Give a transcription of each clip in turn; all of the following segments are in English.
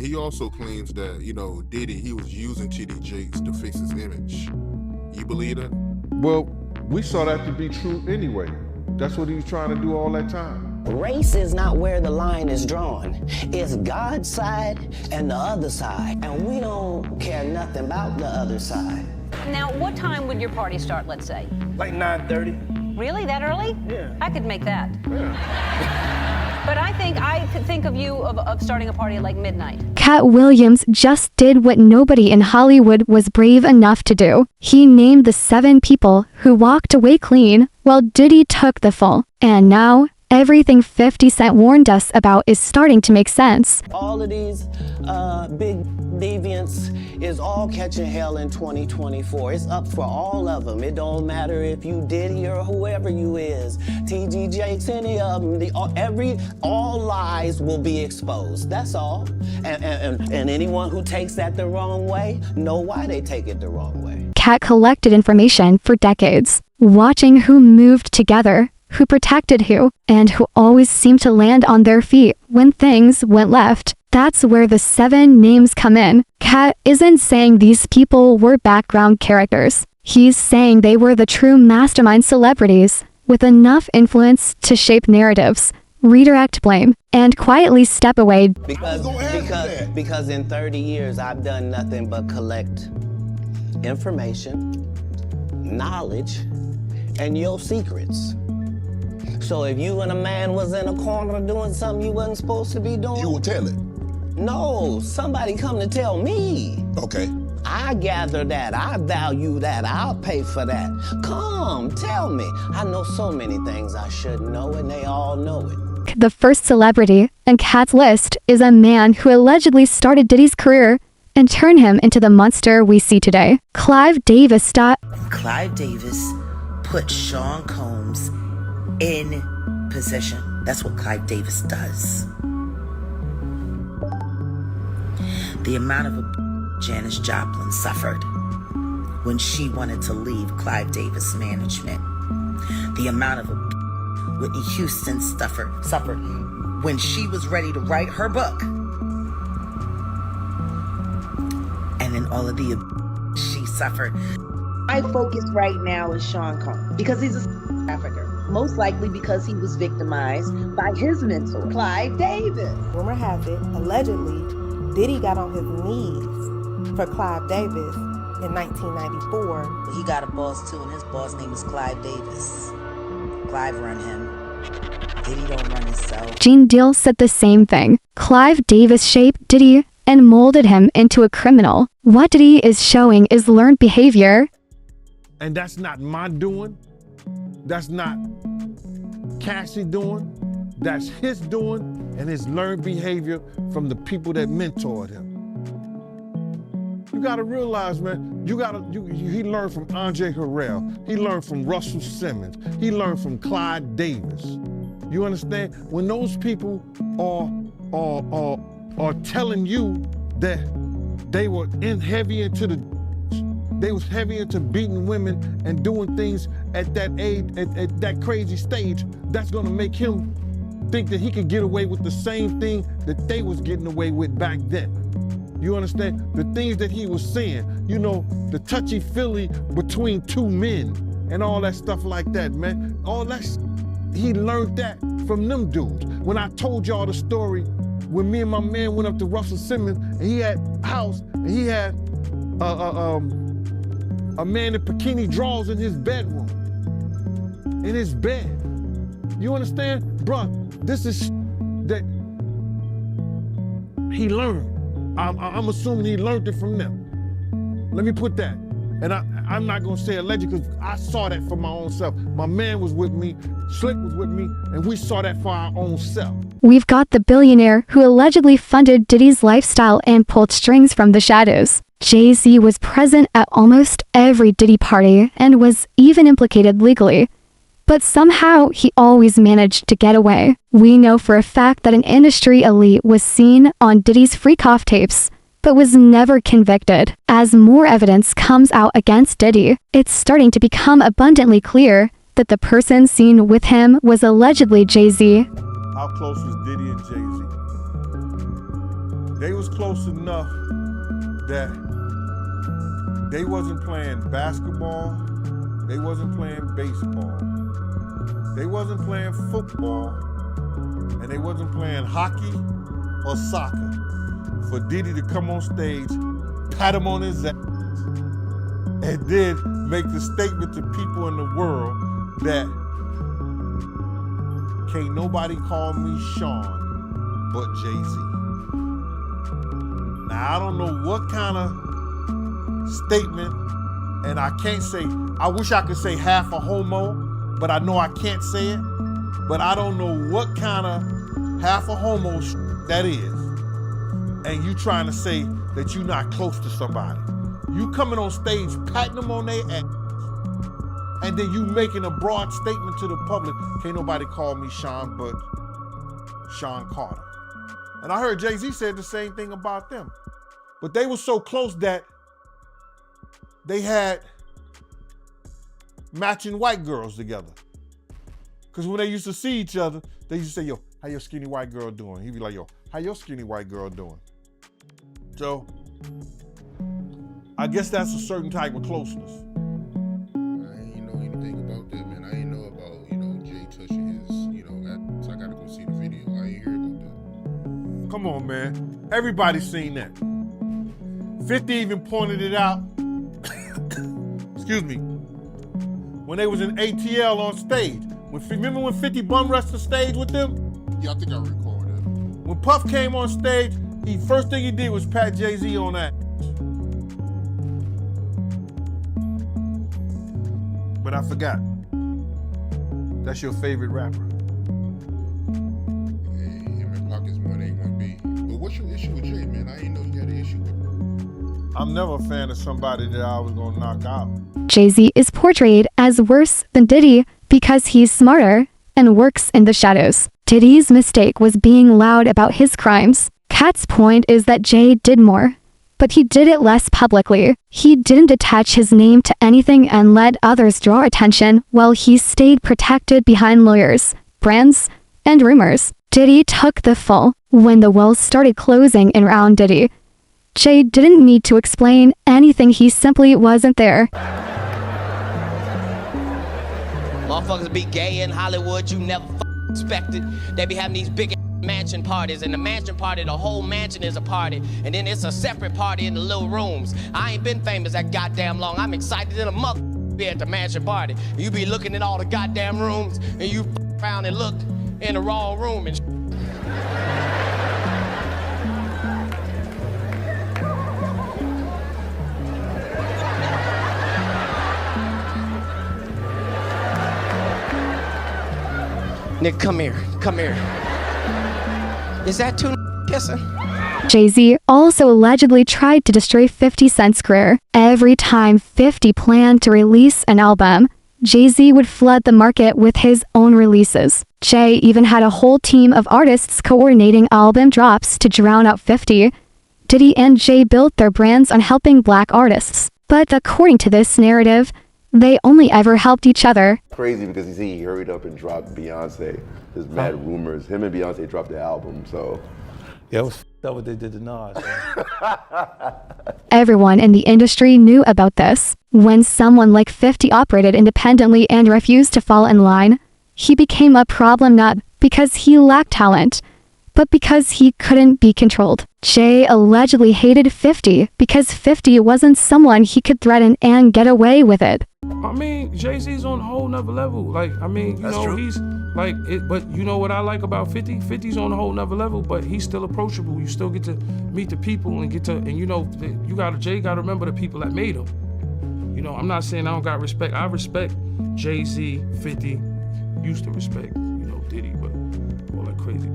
he also claims that, Diddy, he was using TD Jakes to fix his image. You believe that? Well, we saw that to be true anyway. That's what he was trying to do all that time. Race is not where the line is drawn. It's God's side and the other side. And we don't care nothing about the other side. Now, what time would your party start, let's say? Like 9:30. Really? That early? Yeah. I could make that. Yeah. But I could think of you of starting a party at like midnight. Katt Williams just did what nobody in Hollywood was brave enough to do. He named the 7 people who walked away clean while Diddy took the fall. And now, everything 50 Cent warned us about is starting to make sense. All of these big deviants is all catching hell in 2024. It's up for all of them. It don't matter if you Diddy or whoever you is. TG Jakes, any of them. All lies will be exposed. That's all. And anyone who takes that the wrong way, know why they take it the wrong way. Katt collected information for decades, watching who moved together, who protected who, and who always seemed to land on their feet when things went left. That's where the 7 names come in. Katt isn't saying these people were background characters. He's saying they were the true mastermind celebrities, with enough influence to shape narratives, redirect blame, and quietly step away. Because in 30 years, I've done nothing but collect information, knowledge, and your secrets. So if you and a man was in a corner doing something you wasn't supposed to be doing, you will tell it. No, somebody come to tell me. Okay. I gather that, I value that, I'll pay for that. Come, tell me. I know so many things I should know, and they all know it. The first celebrity in Katt's list is a man who allegedly started Diddy's career and turned him into the monster we see today. Clive Davis. Clive Davis put Sean Combs in position. That's what Clive Davis does. The amount of Janis Joplin suffered when she wanted to leave Clive Davis management. The amount of Whitney Houston suffered when she was ready to write her book. And then all of the she suffered. My focus right now is Sean Combs because he's a trafficker. Most likely because he was victimized by his mentor, Clive Davis. Rumor has it, allegedly, Diddy got on his knees for Clive Davis in 1994. He got a boss too, and his boss name is Clive Davis. Clive run him. Diddy don't run himself. Gene Deal said the same thing. Clive Davis shaped Diddy and molded him into a criminal. What Diddy is showing is learned behavior. And that's not my doing. That's not Cassie doing. That's his doing and his learned behavior from the people that mentored him. You gotta realize, man, he learned from Andre Harrell. He learned from Russell Simmons. He learned from Clyde Davis. You understand? When those people are telling you that they were heavy into beating women and doing things at that age, at that crazy stage, that's gonna make him think that he could get away with the same thing that they was getting away with back then. You understand? The things that he was saying, the touchy-feely between 2 men and all that stuff like that, man. He learned that from them dudes. When I told y'all the story, when me and my man went up to Russell Simmons, and he had a house, and he had a man in bikini drawers in his bedroom, in his bed. You understand? Bruh, this is that he learned. I'm assuming he learned it from them. Let me put that. And I'm not gonna say alleged because I saw that for my own self. My man was with me, Slick was with me, and we saw that for our own self. We've got the billionaire who allegedly funded Diddy's lifestyle and pulled strings from the shadows. Jay-Z was present at almost every Diddy party and was even implicated legally. But somehow, he always managed to get away. We know for a fact that an industry elite was seen on Diddy's freak-off tapes, but was never convicted. As more evidence comes out against Diddy, it's starting to become abundantly clear that the person seen with him was allegedly Jay-Z. How close was Diddy and Jay-Z? they was close enough that they wasn't playing basketball, they wasn't playing baseball, they wasn't playing football, and they wasn't playing hockey or soccer for Diddy to come on stage, pat him on his ass, and then make the statement to people in the world that can't nobody call me Sean but Jay-Z. Now, I don't know what kind of statement, and I can't say, I wish I could say half a homo, but I know I can't say it, but I don't know what kind of half a homo that is. And you trying to say that you're not close to somebody. You coming on stage, patting them on their ass, and then you making a broad statement to the public, can't nobody call me Sean but Sean Carter. And I heard Jay-Z said the same thing about them. But they were so close that they had matching white girls together. Because when they used to see each other, they used to say, yo, how your skinny white girl doing? He'd be like, yo, how your skinny white girl doing? So, I guess that's a certain type of closeness. I ain't know anything about that, man. I ain't know about, Jay touching his, so I gotta go see the video. I ain't hear about that. Come on, man. Everybody's seen that. 50 even pointed it out. Excuse me. When they was in ATL on stage. Remember when 50 bum rushed the stage with them? Yeah, I think I recall that. When Puff came on stage, first thing he did was pat Jay-Z on that. But I forgot. That's your favorite rapper. Hey, him and Pac is 1A, 1B. But what's your issue with Jay, man? I didn't know you had an issue with him. I'm never a fan of somebody that I was gonna knock out. Jay-Z is portrayed as worse than Diddy because he's smarter and works in the shadows. Diddy's mistake was being loud about his crimes. Katt's point is that Jay did more, but he did it less publicly. He didn't attach his name to anything and let others draw attention while he stayed protected behind lawyers, brands, and rumors. Diddy took the fall when the wells started closing in around Diddy. Jay didn't need to explain anything, he simply wasn't there. Motherfuckers be gay in Hollywood, you never expected. They be having these big mansion parties, and the mansion party, the whole mansion is a party, and then it's a separate party in the little rooms. I ain't been famous that goddamn long. I'm excited in a mother be at the mansion party. You be looking at all the goddamn rooms, and you around and look in the wrong room and Nick, come here. Is that two kissing? Jay-Z also allegedly tried to destroy 50 Cent's career. Every time 50 planned to release an album, Jay-Z would flood the market with his own releases. Jay even had a whole team of artists coordinating album drops to drown out 50. Diddy and Jay built their brands on helping black artists. But according to this narrative, they only ever helped each other. Crazy because he hurried up and dropped Beyonce. There's mad rumors. Him and Beyonce dropped the album, so. Yeah, it was f***ed up what they did to Nas. Everyone in the industry knew about this. When someone like 50 operated independently and refused to fall in line, he became a problem not because he lacked talent, but because he couldn't be controlled. Jay allegedly hated 50 because 50 wasn't someone he could threaten and get away with it. I mean, Jay-Z's on a whole nother level. Like, I mean, you know, he's like, but you know what I like about 50? 50's on a whole nother level, but he's still approachable. You still get to meet the people and you know, Jay gotta remember the people that made him. You know, I'm not saying I don't got respect. I respect Jay-Z, 50, used to respect, you know, Diddy, but all that crazy.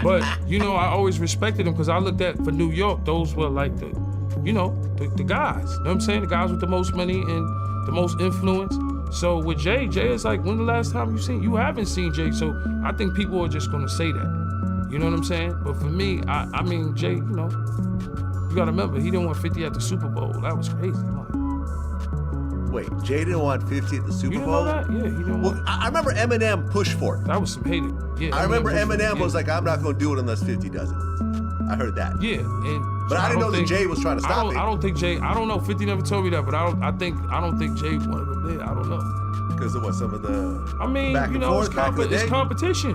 But, you know, I always respected him because I looked at, for New York, those were like the guys, you know what I'm saying? The guys with the most money and the most influence. So with Jay is like, when the last time you haven't seen Jay, so I think people are just gonna say that. You know what I'm saying? But for me, I mean, Jay, you know, you gotta remember, he didn't want 50 at the Super Bowl. That was crazy. Wait, Jay didn't want 50 at the Super Bowl? Know that? Yeah, he didn't want. I remember Eminem pushed for it. That was some hated. Yeah, I remember Eminem was like, I'm not gonna do it unless 50 does it. I heard that. Yeah, but I didn't know that Jay was trying to stop it. I don't think Jay. I don't know. 50 never told me that, but I don't think Jay wanted him there. I don't know. Because of what, some of the. I mean, back and forth, it's competition.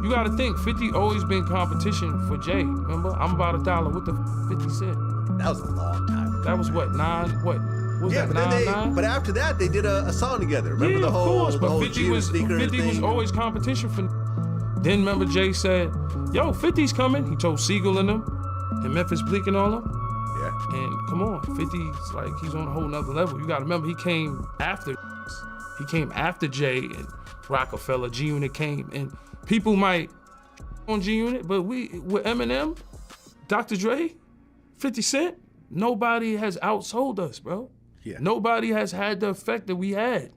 You got to think. 50 always been competition for Jay. Remember, I'm about $1. What the 50 Cent? That was a long time ago. That was what 9? What was that? 9? But after that, they did a song together. Remember the whole. Of course, but 50 was always competition for. Then remember Jay said, yo, 50's coming. He told Siegel and them, and Memphis Bleak and all them. Yeah. And come on, 50's like, he's on a whole nother level. You gotta remember, he came after Jay and Rockefeller. G-Unit came, and people might on G-Unit, but with Eminem, Dr. Dre, 50 Cent, nobody has outsold us, bro. Yeah. Nobody has had the effect that we had.